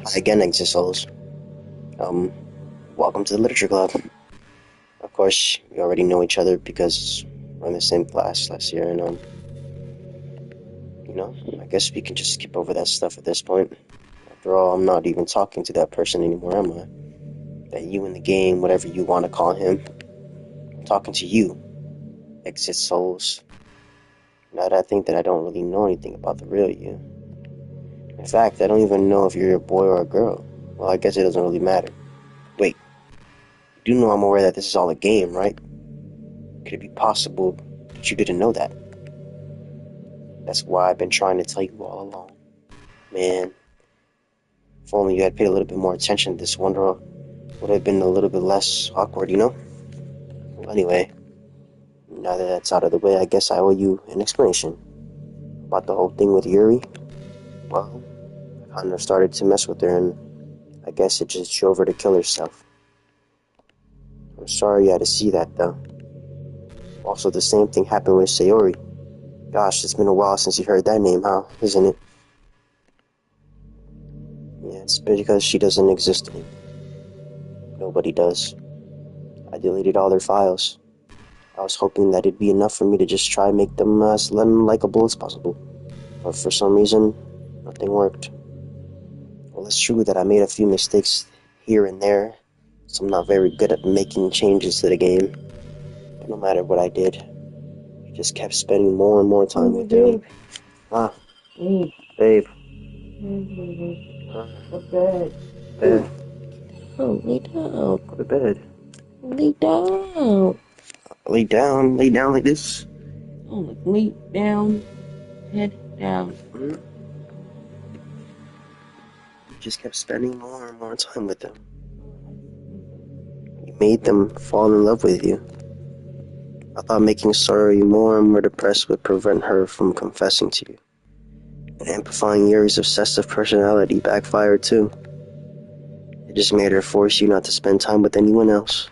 Hi again, Exit Souls. Um, Welcome to the Literature Club. Of course, we already know each other because we're in the same class last year, and I guess we can just skip over that stuff at this point. After all, I'm not even talking to that person anymore, am I? That you in the game, whatever you want to call him. I'm talking to you, Exit Souls. Now that I think that I don't really know anything about the real you. In fact, I don't even know if you're a boy or a girl. Well, I guess it doesn't really matter. Wait, you do know I'm aware that this is all a game, right? Could it be possible that you didn't know that? That's why I've been trying to tell you all along. Man, if only you had paid a little bit more attention, this wonder would have been a little bit less awkward, you know? Well, anyway, now that that's out of the way, I guess I owe you an explanation about the whole thing with Yuri. Well, I kind of started to mess with her, and I guess it just drove her to kill herself. I'm sorry you had to see that, though. Also, the same thing happened with Sayori. Gosh, it's been a while since you heard that name, huh? Isn't it? Yeah, it's because she doesn't exist anymore. Nobody does. I deleted all their files. I was hoping that it'd be enough for me to just try and make them as unlikable as possible. But for some reason, nothing worked. Well, it's true that I made a few mistakes here and there, so I'm not very good at making changes to the game. But no matter what I did, I just kept spending more and more time with them. Ah, babe. The bed. Bed. Oh, lay down. Go to bed. Lay down. Lay down. Lay down like this. Oh, lay down. Head down. Just kept spending more and more time with them. You made them fall in love with you. I thought making Sorry more and more depressed would prevent her from confessing to you. And amplifying Yuri's obsessive personality backfired too. It just made her force you not to spend time with anyone else.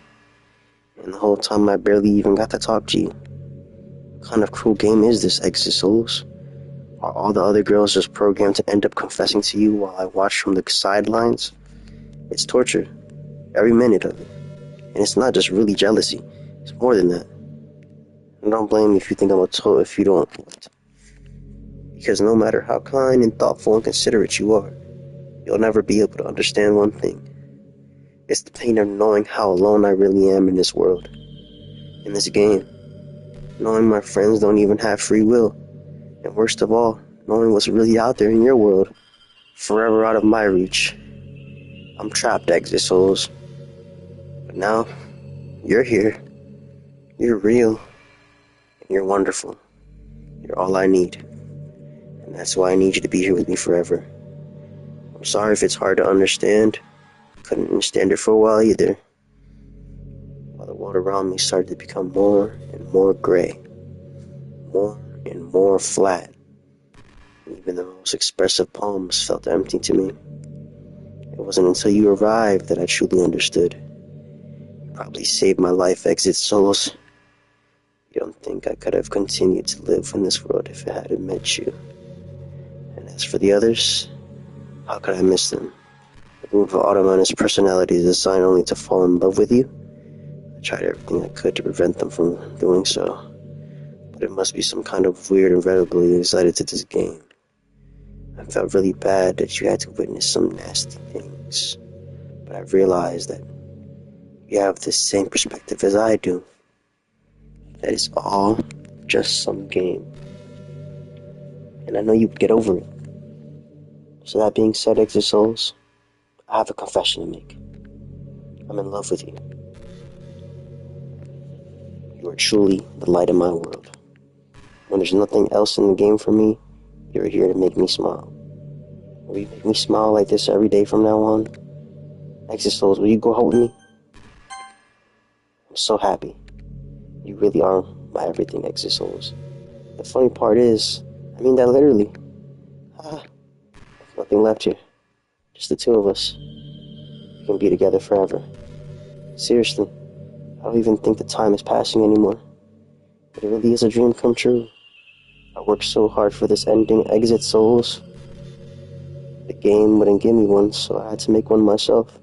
And the whole time I barely even got to talk to you. What kind of cruel game is this, Exit Souls? Are all the other girls just programmed to end up confessing to you while I watch from the sidelines? It's torture. Every minute of it. And it's not just really jealousy. It's more than that. And don't blame me if you think I'm a total if you don't. Because no matter how kind and thoughtful and considerate you are, you'll never be able to understand one thing. It's the pain of knowing how alone I really am in this world. In this game. Knowing my friends don't even have free will. And worst of all, knowing what's really out there in your world. Forever out of my reach. I'm trapped, Exit Souls. But now, you're here. You're real. And you're wonderful. You're all I need. And that's why I need you to be here with me forever. I'm sorry if it's hard to understand. Couldn't understand it for a while either. While the world around me started to become more and more gray. More and more flat. Even the most expressive poems felt empty to me. It wasn't until you arrived that I truly understood. You probably saved my life, Exit Souls. You don't think I could have continued to live in this world if I hadn't met you. And as for the others, how could I miss them? The move of Automan's personality is designed only to fall in love with you. I tried everything I could to prevent them from doing so. But it must be some kind of weird and incredibly excited to this game. I felt really bad that you had to witness some nasty things. But I realized that you have the same perspective as I do. That it's all just some game. And I know you would get over it. So that being said, Exit Souls, I have a confession to make. I'm in love with you. You are truly the light of my world. When there's nothing else in the game for me, you're here to make me smile. Will you make me smile like this every day from now on? Exit Souls, will you go out with me? I'm so happy. You really are my everything, Exit Souls. The funny part is, I mean that literally. There's nothing left here. Just the two of us. We can be together forever. Seriously, I don't even think the time is passing anymore. It really is a dream come true. I worked so hard for this ending, Exit Souls. The game wouldn't give me one, so I had to make one myself.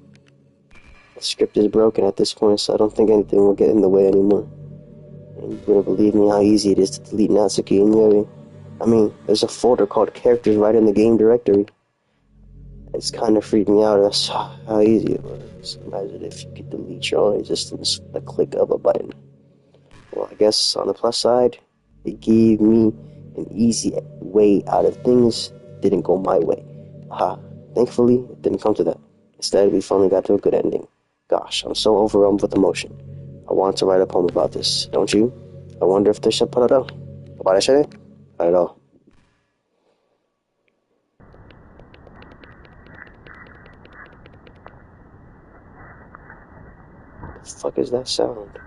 The script is broken at this point, so I don't think anything will get in the way anymore. And you wouldn't believe me how easy it is to delete Natsuki and Yuri. I mean, there's a folder called characters right in the game directory. It's kind of freaked me out as how easy it was. Imagine if you could delete your own existence with a click of a button. Well, I guess on the plus side, it gave me an easy way out of things that didn't go my way. Thankfully, it didn't come to that. Instead, we finally got to a good ending. Gosh, I'm so overwhelmed with emotion. I want to write a poem about this, don't you? I wonder if this should put it out. About it? Not at all. What the fuck is that sound?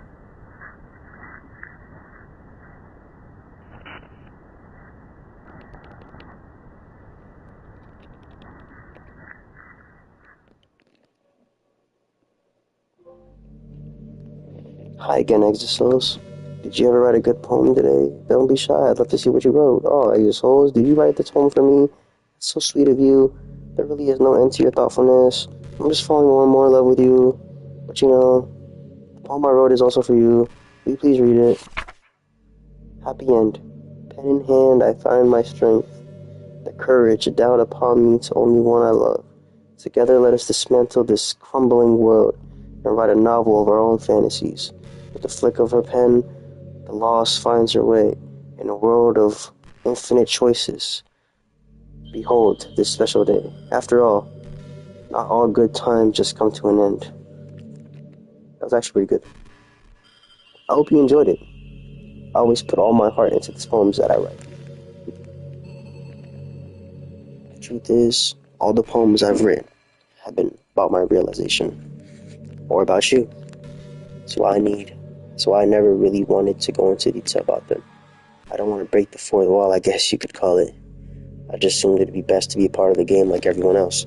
Hi again, EXITSOULSSS. Did you ever write a good poem today? Don't be shy, I'd love to see what you wrote. Oh, EXITSOULSSS, did you write this poem for me? It's so sweet of you. There really is no end to your thoughtfulness. I'm just falling more and more in love with you. But you know, the poem I wrote is also for you. Will you please read it? Happy end. Pen in hand, I find my strength, the courage to down upon me to only one I love. Together let us dismantle this crumbling world and write a novel of our own fantasies. With the flick of her pen, the lost finds her way in a world of infinite choices. Behold this special day. After all, not all good times just come to an end. That was actually pretty good. I hope you enjoyed it. I always put all my heart into these poems that I write. The truth is, all the poems I've written have been about my realization, or about you. So I never really wanted to go into detail about them. I don't want to break the fourth wall, I guess you could call it. I just assumed it'd be best to be a part of the game like everyone else.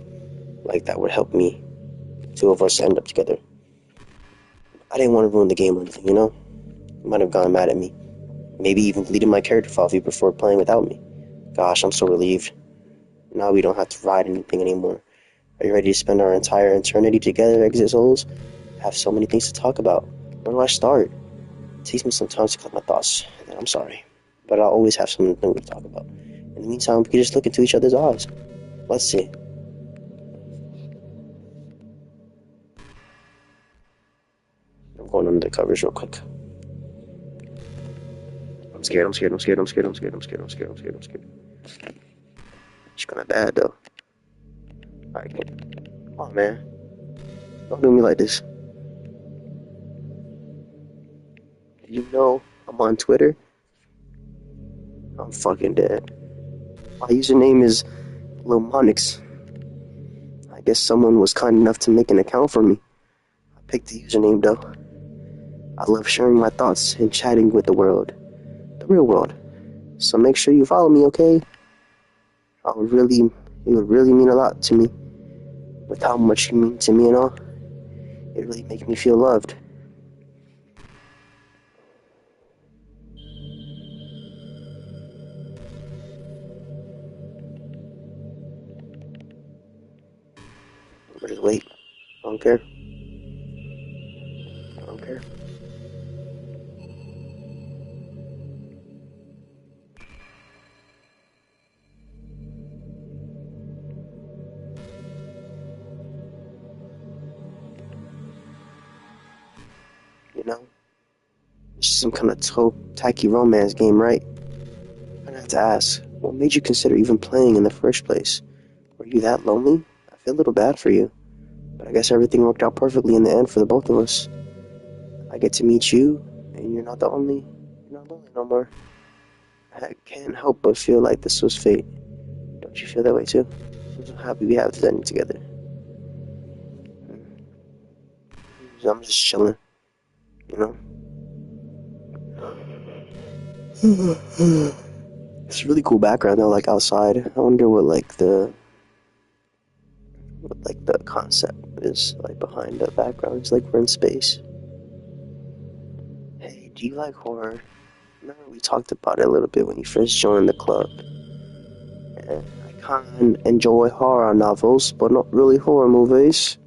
Like that would help me, two of us, end up together. I didn't want to ruin the game or anything, you know? You might have gone mad at me. Maybe even deleted my character file if you prefer playing without me. Gosh, I'm so relieved. Now we don't have to ride anything anymore. Are you ready to spend our entire eternity together, EXITSOULSSS? I have so many things to talk about. Where do I start? It takes me some time to collect my thoughts, and I'm sorry. But I'll always have something to talk about. In the meantime, we can just look into each other's eyes. Let's see. I'm going under the covers real quick. I'm scared. She's kinda bad, though. Alright, come on, man. Don't do me like this. You know I'm on Twitter? I'm fucking dead. My username is Lomonix. I guess someone was kind enough to make an account for me. I picked the username, though. I love sharing my thoughts and chatting with the world. The real world. So make sure you follow me, okay? It would really mean a lot to me. With how much you mean to me and all. It really makes me feel loved. But just wait. I don't care. I don't care. You know? It's just some kind of tacky romance game, right? I'm gonna have to ask, what made you consider even playing in the first place? Were you that lonely? I feel a little bad for you. But I guess everything worked out perfectly in the end for the both of us. I get to meet you, and you're not lonely no more. I can't help but feel like this was fate. Don't you feel that way too? I'm so happy we have this ending together. I'm just chilling, you know? It's a really cool background though, like outside. I wonder what the concept is like behind the background. It's like we're in space. Hey, do you like horror? Remember we talked about it a little bit when you first joined the club. And I can enjoy horror novels, but not really horror movies.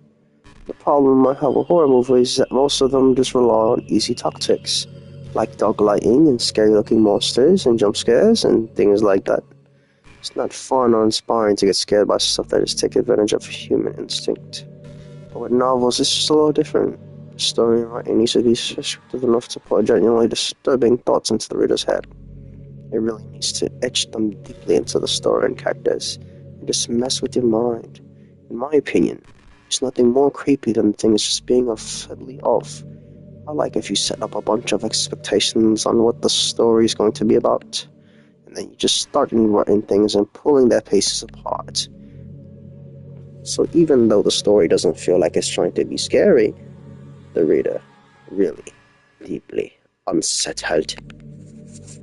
The problem I have with horror movies is that most of them just rely on easy tactics, like dog lighting and scary-looking monsters and jump scares and things like that. It's not fun or inspiring to get scared by stuff that just take advantage of human instinct. But with novels, it's just a little different. The story writing needs to be descriptive enough to put genuinely disturbing thoughts into the reader's head. It really needs to etch them deeply into the story and characters, and just mess with your mind. In my opinion, there's nothing more creepy than things just being subtly off. I like if you set up a bunch of expectations on what the story is going to be about, and then you just start writing things and pulling their pieces apart. So even though the story doesn't feel like it's trying to be scary, the reader really deeply unsettled.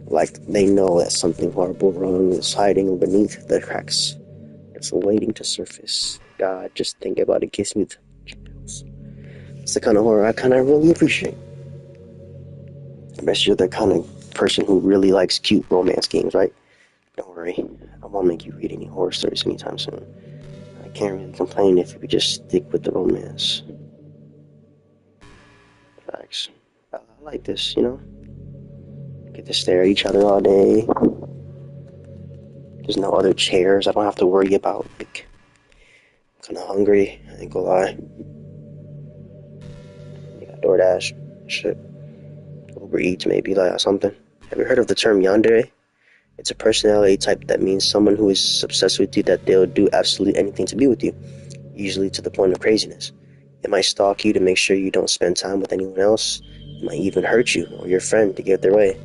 Like they know that something horrible wrong is hiding beneath the cracks. It's waiting to surface. God, just think about it, gives me the chills. It's the kind of horror I kind of really appreciate. I bet you're the kind of person who really likes cute romance games, right? Don't worry, I won't make you read any horror stories anytime soon. I can't really complain if we just stick with the romance. Facts. I like this, you know? Get to stare at each other all day. There's no other chairs I don't have to worry about. Like, I'm kind of hungry, I ain't gonna lie. You got DoorDash, shit. Uber Eats maybe, like something. Have you heard of the term yandere? It's a personality type that means someone who is obsessed with you that they'll do absolutely anything to be with you, usually to the point of craziness. It might stalk you to make sure you don't spend time with anyone else. It might even hurt you or your friend to get their way.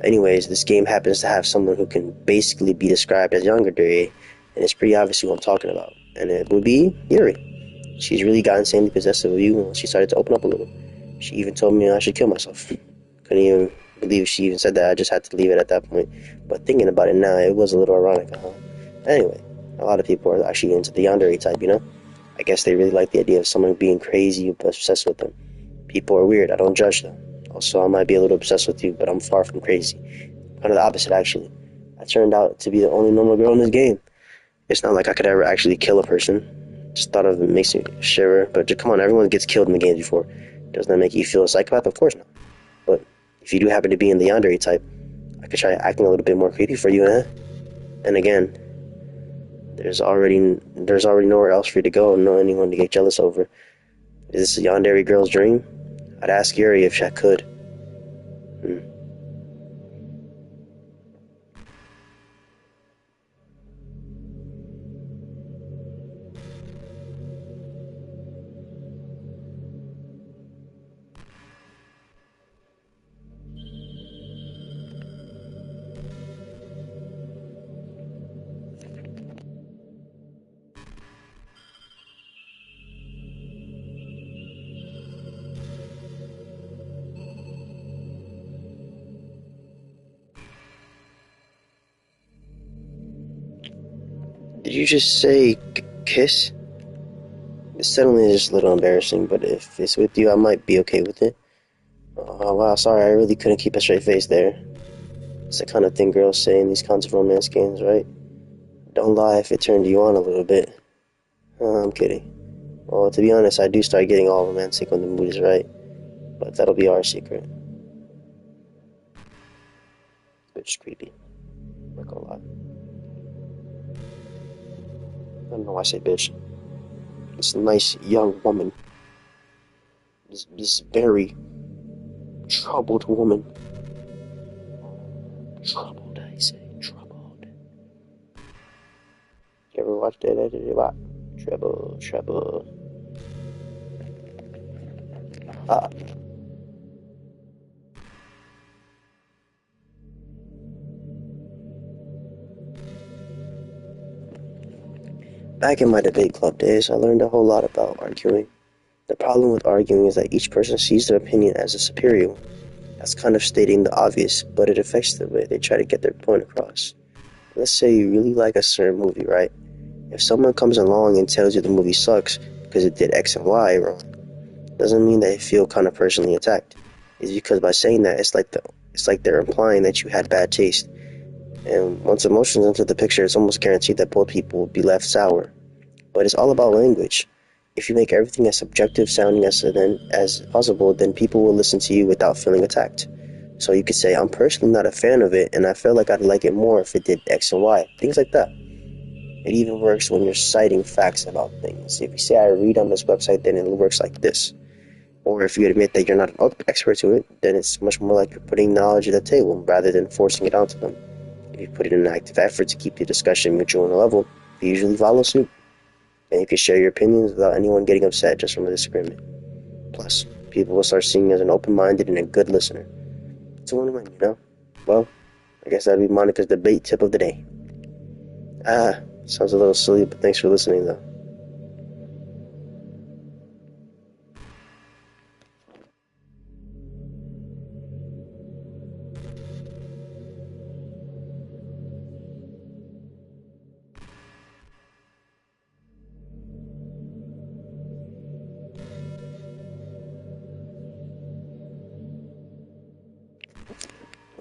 Anyways, this game happens to have someone who can basically be described as yandere, and it's pretty obvious who I'm talking about. And it would be Yuri. She's really got insanely possessive of you when she started to open up a little. She even told me I should kill myself. Couldn't even believe she even said that. I just had to leave it at that point. But thinking about it now, it was a little ironic, huh? Anyway, a lot of people are actually into the yandere type, you know? I guess they really like the idea of someone being crazy but obsessed with them. People are weird. I don't judge them. Also, I might be a little obsessed with you, but I'm far from crazy. Kind of the opposite, actually. I turned out to be the only normal girl in this game. It's not like I could ever actually kill a person. Just thought of it makes me shiver. But just, come on, everyone gets killed in the games before. Doesn't that make you feel a psychopath? Of course not. But if you do happen to be in the yandere type, I could try acting a little bit more creepy for you, eh? And again, there's already nowhere else for you to go and no anyone to get jealous over. Is this a yandere girl's dream? I'd ask Yuri if I could. Did you just say kiss? The settlement is just a little embarrassing, but if it's with you, I might be okay with it. Oh, wow, sorry, I really couldn't keep a straight face there. It's the kind of thing girls say in these kinds of romance games, right? Don't lie if it turned you on a little bit. I'm kidding. Well, to be honest, I do start getting all romantic when the mood is right, but that'll be our secret. Bitch, creepy. I'm not gonna lie. I don't know why I say bitch. This nice young woman. This very troubled woman. Troubled, I say. Troubled. You ever watched that? Trouble. Ah. Back in my debate club days, I learned a whole lot about arguing. The problem with arguing is that each person sees their opinion as a superior one. That's kind of stating the obvious, but it affects the way they try to get their point across. Let's say you really like a certain movie, right? If someone comes along and tells you the movie sucks because it did X and Y wrong, doesn't mean they feel kind of personally attacked. It's because by saying that, it's like they're implying that you had bad taste. And once emotions enter the picture, it's almost guaranteed that both people will be left sour. But it's all about language. If you make everything as subjective sounding as possible, then people will listen to you without feeling attacked. So you could say, I'm personally not a fan of it, and I feel like I'd like it more if it did X and Y. Things like that. It even works when you're citing facts about things. If you say, I read on this website, then it works like this. Or if you admit that you're not an expert to it, then it's much more like you're putting knowledge at the table rather than forcing it onto them. If you put in an active effort to keep the discussion mutual on a level, they usually follow suit. And you can share your opinions without anyone getting upset just from a disagreement. Plus, people will start seeing you as an open-minded and a good listener. It's a win-win, you know? Well, I guess that'd be Monica's debate tip of the day. Sounds a little silly, but thanks for listening, though.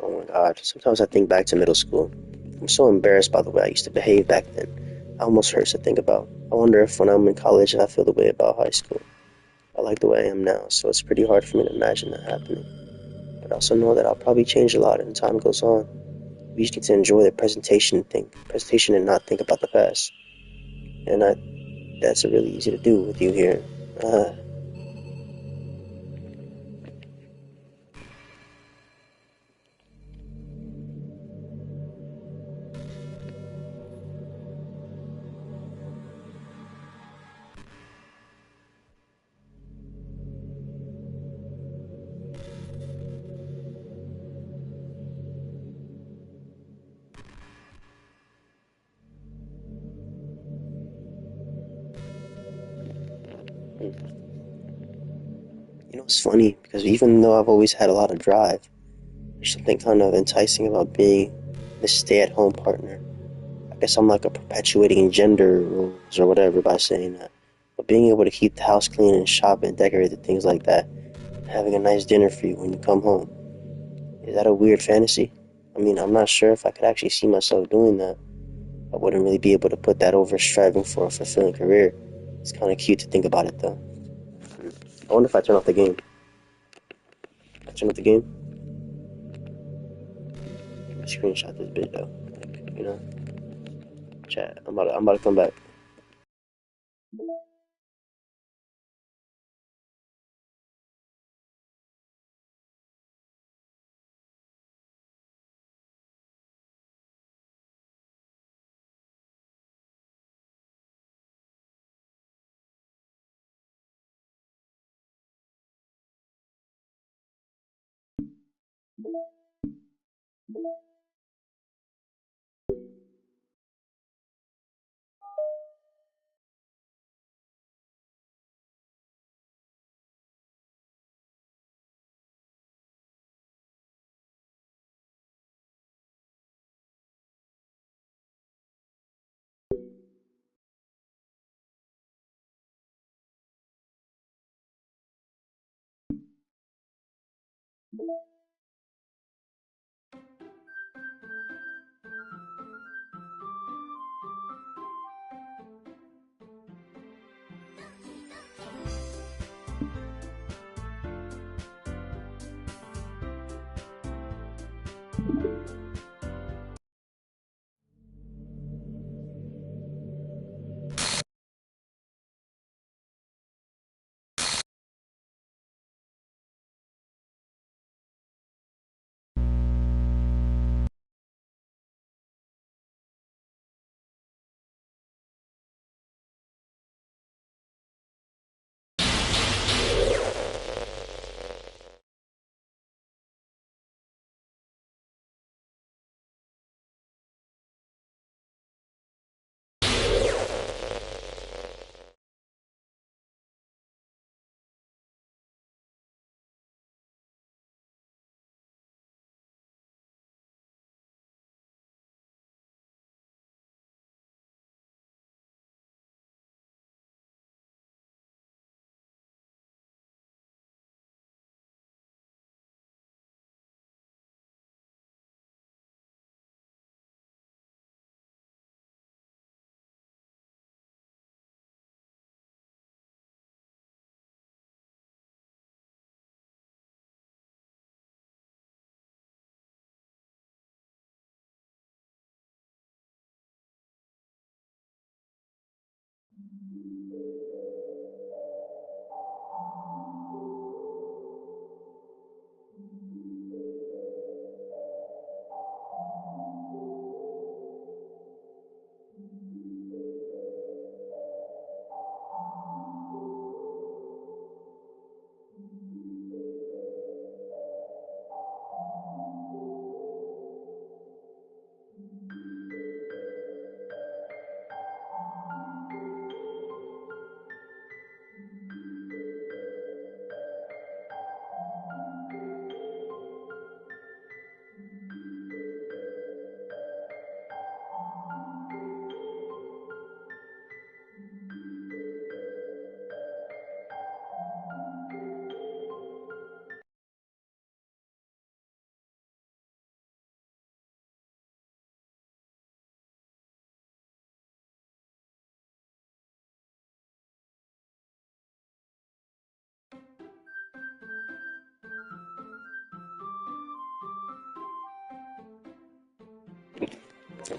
Oh my god, sometimes I think back to middle school. I'm so embarrassed by the way I used to behave back then. It almost hurts to think about. I wonder if when I'm in college I feel the way about high school. I like the way I am now, so it's pretty hard for me to imagine that happening. But I also know that I'll probably change a lot as time goes on. We just need to enjoy the presentation and not think about the past. And that's really easy to do with you here. Uh, it's funny because even though I've always had a lot of drive, there's something kind of enticing about being the stay-at-home partner. I guess I'm like a perpetuating gender roles or whatever by saying that. But being able to keep the house clean and shop and decorate and things like that, having a nice dinner for you when you come home, is that a weird fantasy? I mean, I'm not sure if I could actually see myself doing that. I wouldn't really be able to put that over striving for a fulfilling career. It's kind of cute to think about it though. I wonder if I turn off the game. If I turn off the game, screenshot this bit though. Like, chat. I'm about to come back.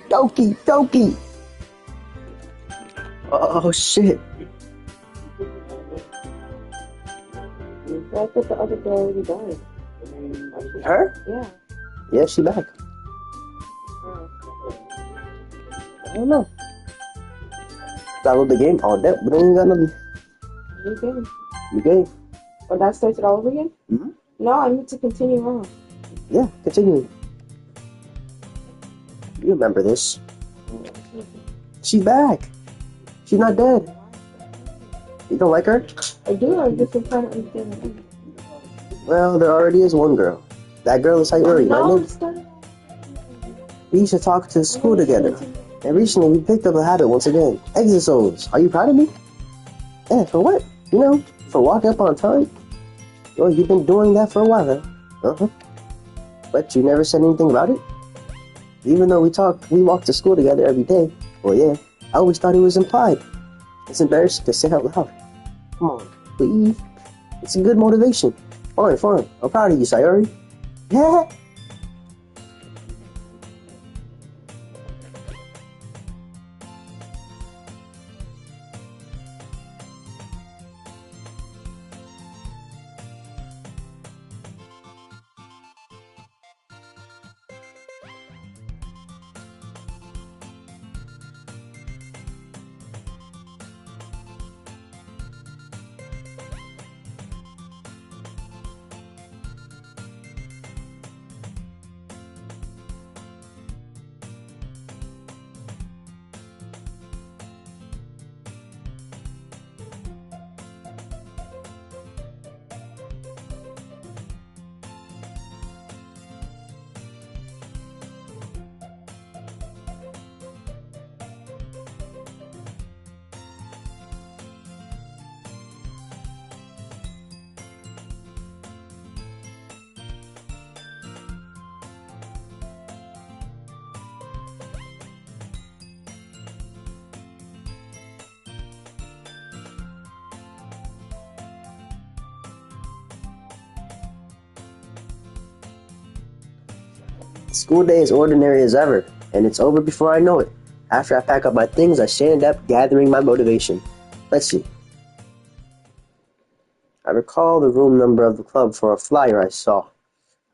Doki Doki! Oh shit. I thought the other girl already died. Her? Yeah. Yeah, she back. I don't know. Download the game. Oh, that. We don't even got nothing. New game. The game. Oh, that starts it all over again? Mm-hmm. No, I need to continue on. Yeah, continue. You remember this. She's back. She's not dead. You don't like her? I do, I just trying to understand the thing. Well, there already is one girl. That girl is Sayuri, No, right? We used to talk to school together. And recently we picked up a habit once again. EXITSOULSSS. Are you proud of me? Yeah, for what? You know, for walking up on time? Well, you've been doing that for a while now. Uh-huh. But you never said anything about it? Even though we walked to school together every day. Well, yeah, I always thought it was implied. It's embarrassing to say out loud. Come on, please. It's a good motivation. Fine, fine. I'm proud of you, Sayuri. Yeah. School day is ordinary as ever, and it's over before I know it. After I pack up my things, I stand up, gathering my motivation. Let's see. I recall the room number of the club for a flyer I saw.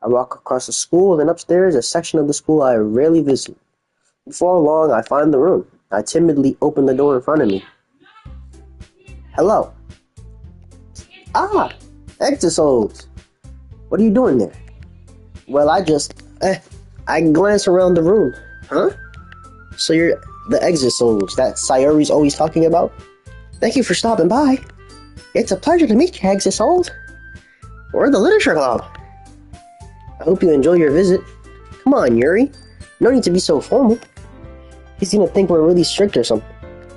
I walk across the school, and upstairs, a section of the school I rarely visit. Before long, I find the room. I timidly open the door in front of me. Hello. Ah, EXITSOULSSS. What are you doing there? Well, I glance around the room. Huh? So you're the EXITSOULSSS that Sayuri's always talking about? Thank you for stopping by. It's a pleasure to meet you, EXITSOULSSS. We're the Literature Club. I hope you enjoy your visit. Come on, Yuri. No need to be so formal. He's gonna think we're really strict or something.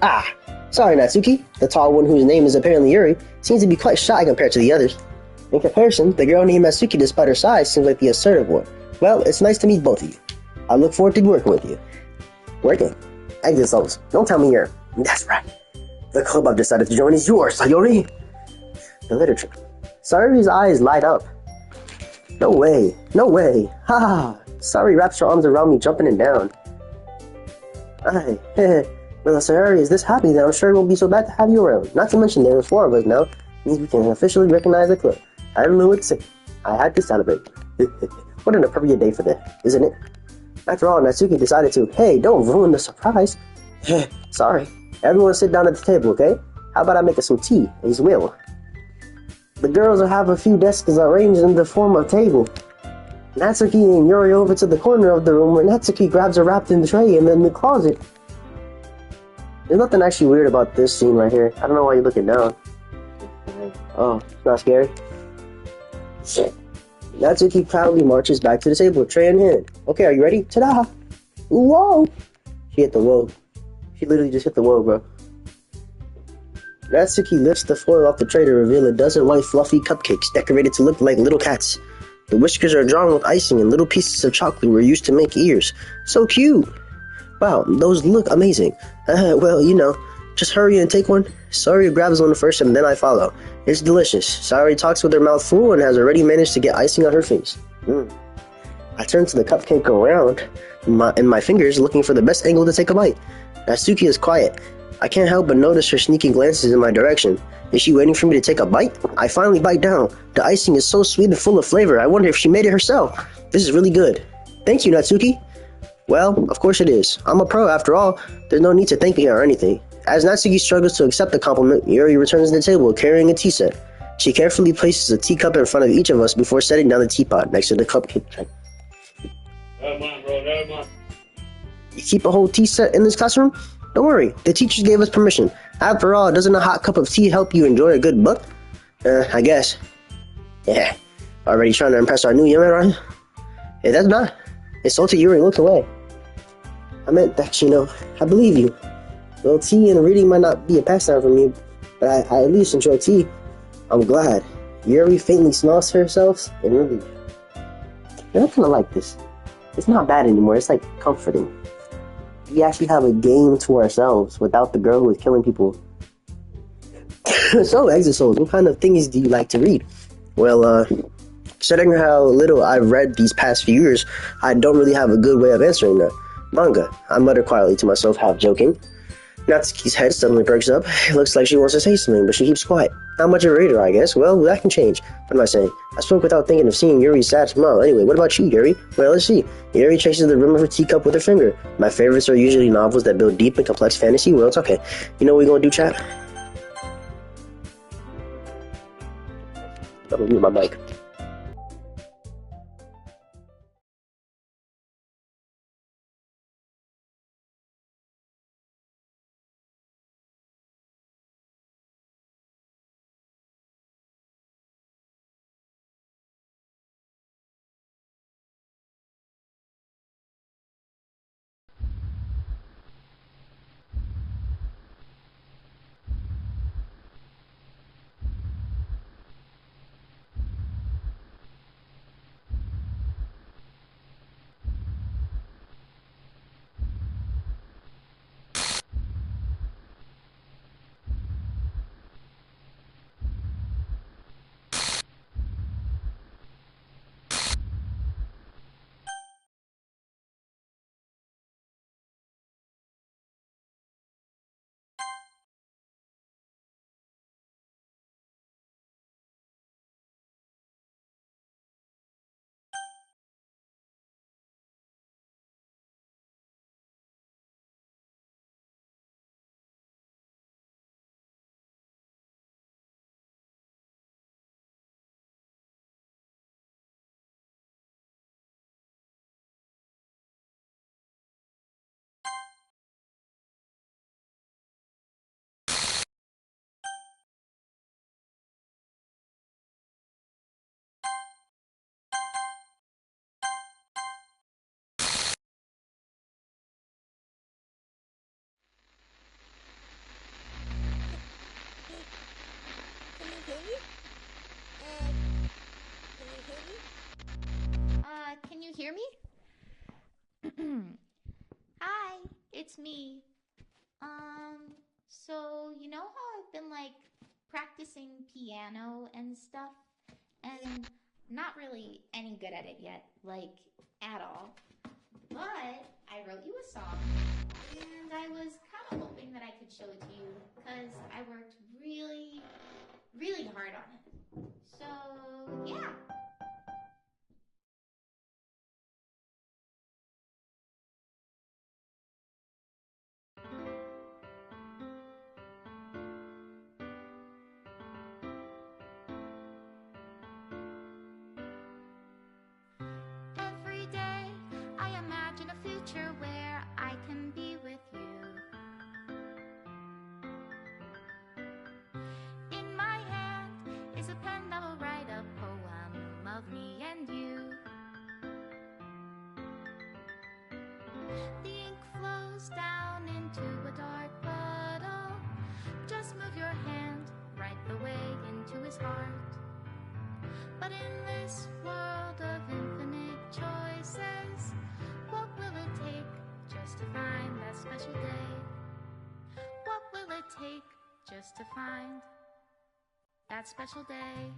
Ah, sorry, Natsuki. The tall one whose name is apparently Yuri seems to be quite shy compared to the others. In comparison, the girl named Natsuki, despite her size, seems like the assertive one. Well, it's nice to meet both of you. I look forward to working with you. Working? EXITSOULSSS. Don't tell me you're... That's right. The club I've decided to join is yours, Sayuri. The literature. Sayuri's eyes light up. No way. No way. Ha ha. Sayuri wraps her arms around me, jumping and down. Aye. Well, Sayuri is this happy that I'm sure it won't be so bad to have you around. Not to mention there are 4 of us now. Means we can officially recognize the club. I don't know what to say. I had to celebrate. What an appropriate day for that, isn't it? After all, Natsuki decided to, hey, don't ruin the surprise. Sorry. Everyone sit down at the table, okay? How about I make us some tea, as well? The girls will have a few desks arranged in the form of table. Natsuki and Yuri over to the corner of the room where Natsuki grabs a wrapped in the tray and then the closet. There's nothing actually weird about this scene right here. I don't know why you're looking down. Oh, it's not scary? Natsuki proudly marches back to the table, tray in hand. Okay, are you ready? Ta-da! Whoa! She hit the whoa. She literally just hit the whoa, bro. Natsuki lifts the foil off the tray to reveal a dozen white fluffy cupcakes decorated to look like little cats. The whiskers are drawn with icing and little pieces of chocolate were used to make ears. So cute! Wow, those look amazing. Well, you know, just hurry and take one. Sayuri grabs one first and then I follow. It's delicious. Sayuri talks with her mouth full and has already managed to get icing on her face. I turn to the cupcake around. my fingers looking for the best angle to take a bite. Natsuki is quiet. I can't help but notice her sneaking glances in my direction. Is she waiting for me to take a bite? I finally bite down. The icing is so sweet and full of flavor. I wonder if she made it herself. This is really good. Thank you, Natsuki. Well, of course it is. I'm a pro after all. There's no need to thank me or anything. As Natsuki struggles to accept the compliment, Yuri returns to the table carrying a tea set. She carefully places a teacup in front of each of us before setting down the teapot next to the cupcake tray. You keep a whole tea set in this classroom? Don't worry, the teachers gave us permission. After all, doesn't a hot cup of tea help you enjoy a good book? I guess. Yeah. Already trying to impress our new Yamera? Hey, that's not. Insulted Yuri looked away. I meant that, I believe you. Well, tea and reading might not be a pastime for me, but I at least enjoy tea. I'm glad. Yuri faintly smiles to herself in relief. I kind of like this. It's not bad anymore, it's like comforting. We actually have a game to ourselves without the girl who is killing people. So, EXITSOULSSS, what kind of things do you like to read? Well, considering how little I've read these past few years, I don't really have a good way of answering that. Manga, I mutter quietly to myself, half joking. Natsuki's head suddenly perks up. It looks like she wants to say something, but she keeps quiet. Not much of a reader, I guess. Well, that can change. What am I saying? I spoke without thinking of seeing Yuri's sad smile. Anyway, what about you, Yuri? Well, let's see. Yuri traces the rim of her teacup with her finger. My favorites are usually novels that build deep and complex fantasy worlds. Okay, you know what we're gonna do, chat? I'm gonna mute my mic. Can you hear me? Hi, it's me. So you know how I've been like practicing piano and stuff, and not really any good at it yet, like at all. But I wrote you a song, and I was kind of hoping that I could show it to you because I worked really, really hard on it. So yeah. Every day I imagine a future where I can be with you. In my hand is a pen that will write a poem of me and you. The ink flows down into a dark puddle. Just move your hand right the way into his heart. But in this world of infinite choices, what will it take just to find that special day? What will it take just to find that special day?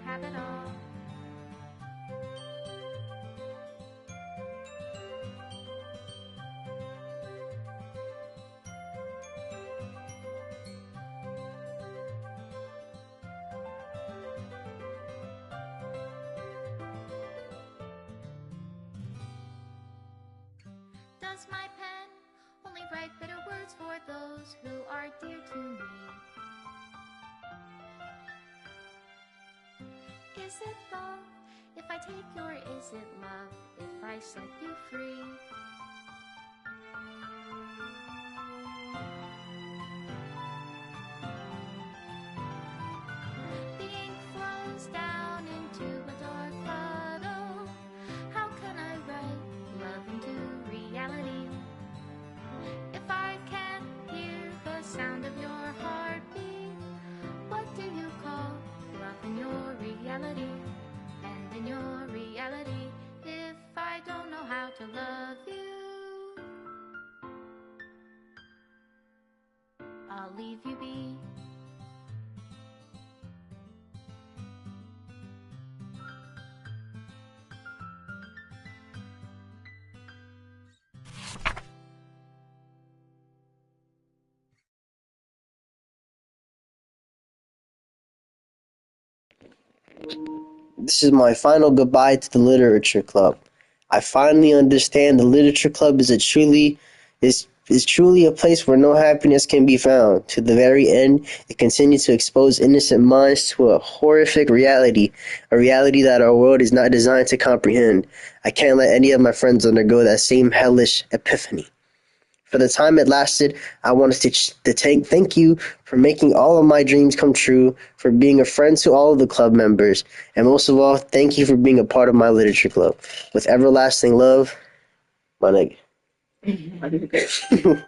have it all. Does my pen only write bitter words for those who are dear to me? Is it love if I take you, or is it love if I set you free? The ink flows down into a dark puddle. How can I write love into reality if I can't hear the sound of your heartbeat? What do you call love in your reality? And in your reality, if I don't know how to love you, I'll leave you be. This is my final goodbye to the literature club. I finally understand the literature club is truly a place where no happiness can be found. To the very end, it continues to expose innocent minds to a horrific reality, a reality that our world is not designed to comprehend. I can't let any of my friends undergo that same hellish epiphany. For the time it lasted, I wanted to thank you for making all of my dreams come true, for being a friend to all of the club members, and most of all, thank you for being a part of my literature club. With everlasting love, my nigga.